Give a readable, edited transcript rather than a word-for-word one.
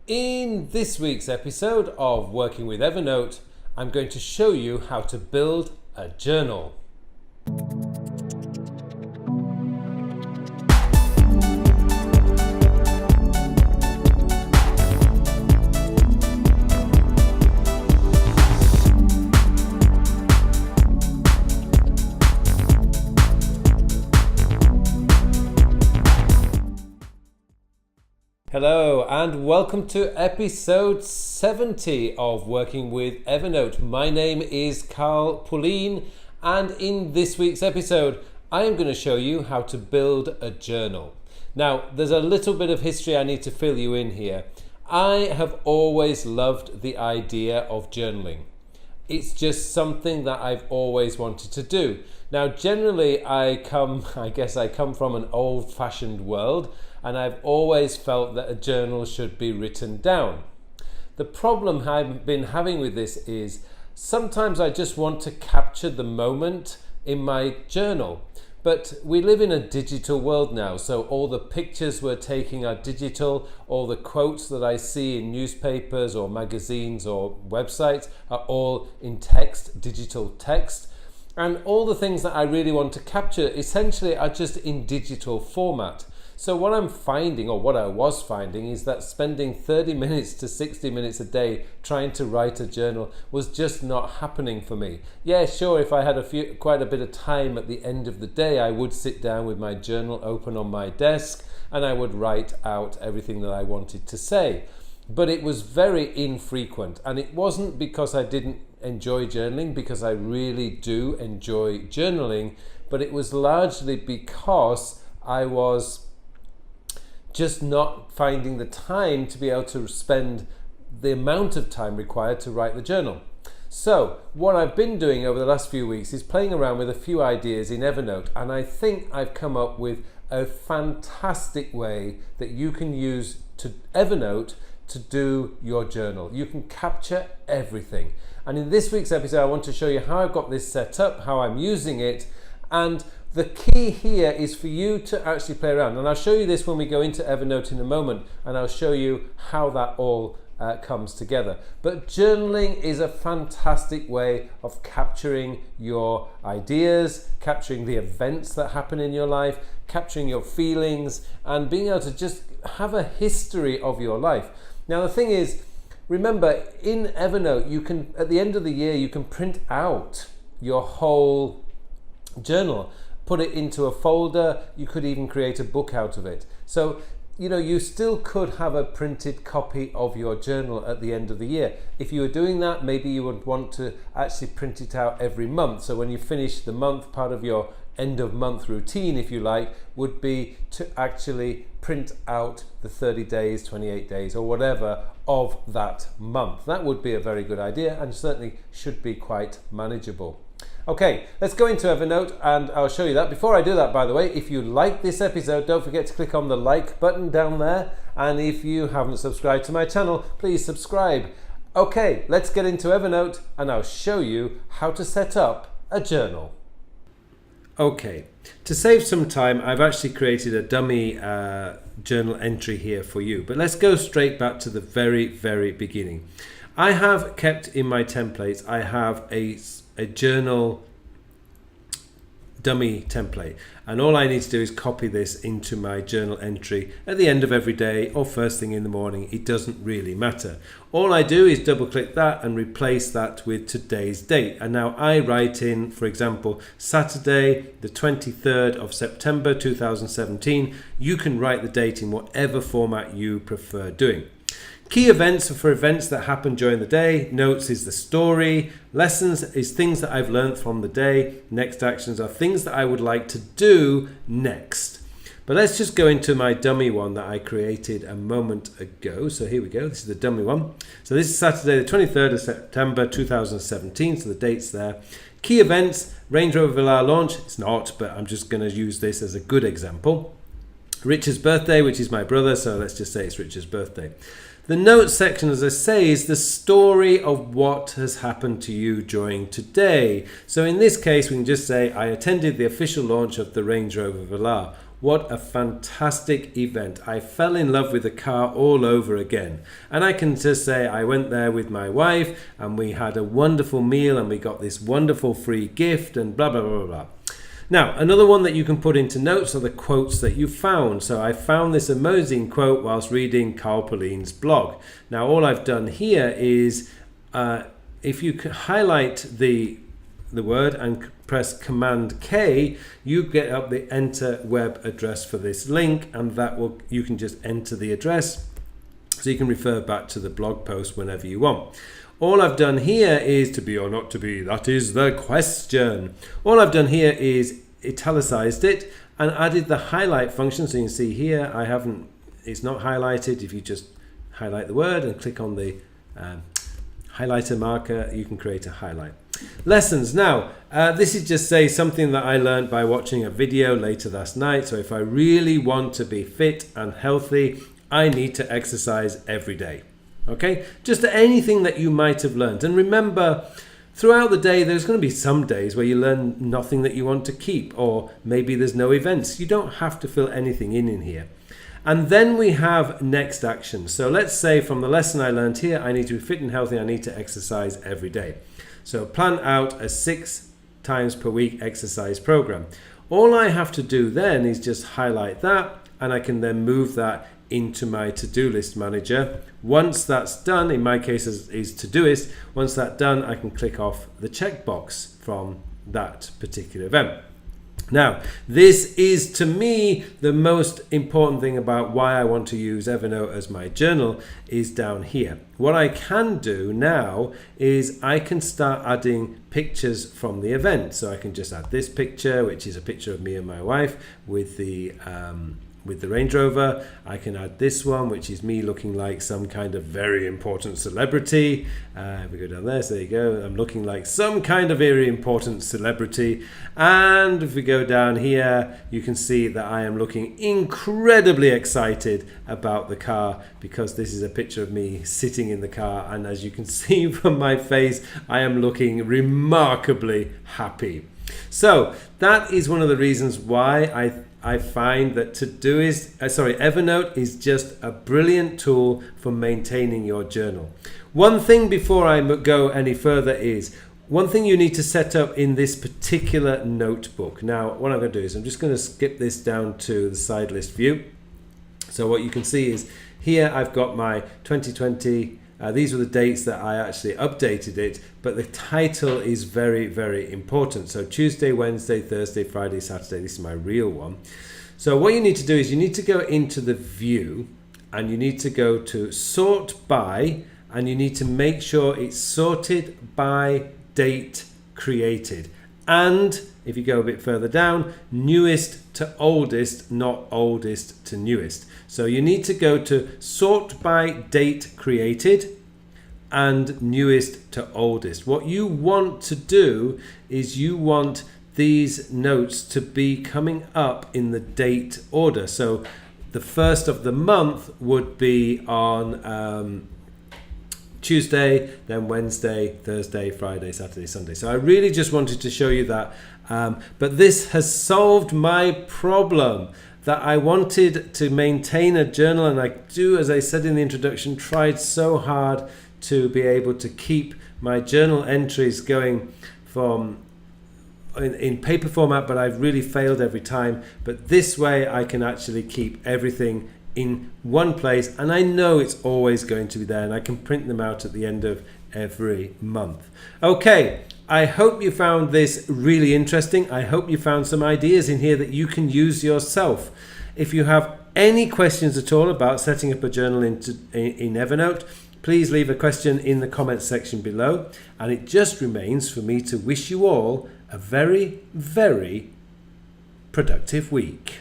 In this week's episode of Working with Evernote, I'm going to show you how to build a journal. Hello and welcome to episode 70 of Working with Evernote. My name is Carl Pauline, and in this week's episode I am going to show you how to build a journal. Now there's a little bit of history I need to fill you in here. I have always loved the idea of journaling. It's just something that I've always wanted to do. Now generally I come from an old-fashioned world, and I've always felt that a journal should be written down. The problem I've been having with this is sometimes I just want to capture the moment in my journal. But we live in a digital world now, so all the pictures we're taking are digital, all the quotes that I see in newspapers or magazines or websites are all in text, digital text. And all the things that I really want to capture essentially are just in digital format. So what I'm finding, or what I was finding, is that spending 30 minutes to 60 minutes a day trying to write a journal was just not happening for me. Yeah, sure, if I had quite a bit of time at the end of the day, I would sit down with my journal open on my desk and I would write out everything that I wanted to say. But it was very infrequent, and it wasn't because I didn't enjoy journaling, because I really do enjoy journaling, but it was largely because I was just not finding the time to be able to spend the amount of time required to write the journal. So what I've been doing over the last few weeks is playing around with a few ideas in Evernote, and I think I've come up with a fantastic way that you can use to Evernote to do your journal. You can capture everything. And in this week's episode, I want to show you how I've got this set up, how I'm using it, and the key here is for you to actually play around. And I'll show you this when we go into Evernote in a moment, and I'll show you how that all comes together. But journaling is a fantastic way of capturing your ideas, capturing the events that happen in your life, capturing your feelings, and being able to just have a history of your life. Now the thing is, remember, in Evernote, you can, at the end of the year, you can print out your whole journal, put it into a folder. You could even create a book out of it. So, you still could have a printed copy of your journal at the end of the year. If you were doing that, maybe you would want to actually print it out every month. So when you finish the month, part of your end of month routine, if you like, would be to actually print out the 30 days, 28 days, or whatever of that month. That would be a very good idea, and certainly should be quite manageable. Okay, let's go into Evernote and I'll show you that. Before I do that, by the way, if you like this episode, don't forget to click on the like button down there. And if you haven't subscribed to my channel, please subscribe. Okay, let's get into Evernote and I'll show you how to set up a journal. Okay, to save some time, I've actually created a dummy journal entry here for you. But let's go straight back to the very, very beginning. I have kept in my templates, I have a journal dummy template, and all I need to do is copy this into my journal entry at the end of every day or first thing in the morning. It doesn't really matter. All I do is double click that and replace that with today's date, and now I write in, for example, Saturday the 23rd of September 2017. You can write the date in whatever format you prefer doing. Key events are for events that happen during the day. Notes is the story. Lessons is things that I've learned from the day. Next actions are things that I would like to do next. But let's just go into my dummy one that I created a moment ago. So here we go. This is the dummy one. So this is Saturday, the 23rd of September 2017. So the date's there. Key events, Range Rover Velar launch. It's not, but I'm just going to use this as a good example. Richard's birthday, which is my brother. So let's just say it's Richard's birthday. The notes section, as I say, is the story of what has happened to you during today. So in this case, we can just say, I attended the official launch of the Range Rover Velar. What a fantastic event. I fell in love with the car all over again. And I can just say I went there with my wife and we had a wonderful meal and we got this wonderful free gift and blah, blah, blah, blah, blah. Now, another one that you can put into notes are the quotes that you found. So I found this amazing quote whilst reading Carl Pauline's blog. Now, all I've done here is if you highlight the word and press Command K, you get up the enter web address for this link, and you can just enter the address so you can refer back to the blog post whenever you want. All I've done here is to be or not to be, that is the question. All I've done here is italicized it and added the highlight function. So you can see here it's not highlighted. If you just highlight the word and click on the highlighter marker, you can create a highlight. Lessons. Now, this is just something that I learned by watching a video later last night. So if I really want to be fit and healthy, I need to exercise every day. Okay, just anything that you might have learned. And remember, throughout the day, there's going to be some days where you learn nothing that you want to keep, or maybe there's no events. You don't have to fill anything in here. And then we have next action. So let's say from the lesson I learned here, I need to be fit and healthy. I need to exercise every day. So plan out a 6 times per week exercise program. All I have to do then is just highlight that, and I can then move that into my to-do list manager. Once that's done, in my case is Todoist, once that's done, I can click off the checkbox from that particular event. Now, this is to me the most important thing about why I want to use Evernote as my journal is down here. What I can do now is I can start adding pictures from the event. So I can just add this picture, which is a picture of me and my wife with the Range Rover. I can add this one, which is me looking like some kind of very important celebrity. If we go down there, so there you go. I'm looking like some kind of very important celebrity. And if we go down here, you can see that I am looking incredibly excited about the car because this is a picture of me sitting in the car. And as you can see from my face, I am looking remarkably happy. So that is one of the reasons why I find that Evernote is just a brilliant tool for maintaining your journal. One thing before I go any further is one thing you need to set up in this particular notebook. Now, what I'm going to do is I'm just going to skip this down to the side list view. So what you can see is here I've got my 2020. These were the dates that I actually updated it, but the title is very, very important. So Tuesday, Wednesday, Thursday, Friday, Saturday, this is my real one. So what you need to do is you need to go into the view and you need to go to sort by, and you need to make sure it's sorted by date created. And if you go a bit further down, newest to oldest, not oldest to newest. So you need to go to sort by date created and newest to oldest. What you want to do is you want these notes to be coming up in the date order. So the first of the month would be on Tuesday, then Wednesday, Thursday, Friday, Saturday, Sunday. So I really just wanted to show you that. But this has solved my problem that I wanted to maintain a journal, and I do, as I said in the introduction, tried so hard to be able to keep my journal entries going from in paper format, but I've really failed every time. But this way I can actually keep everything in one place, and I know it's always going to be there, and I can print them out at the end of every month. Okay, I hope you found this really interesting. I hope you found some ideas in here that you can use yourself. If you have any questions at all about setting up a journal in Evernote, please leave a question in the comments section below. And it just remains for me to wish you all a very, very productive week.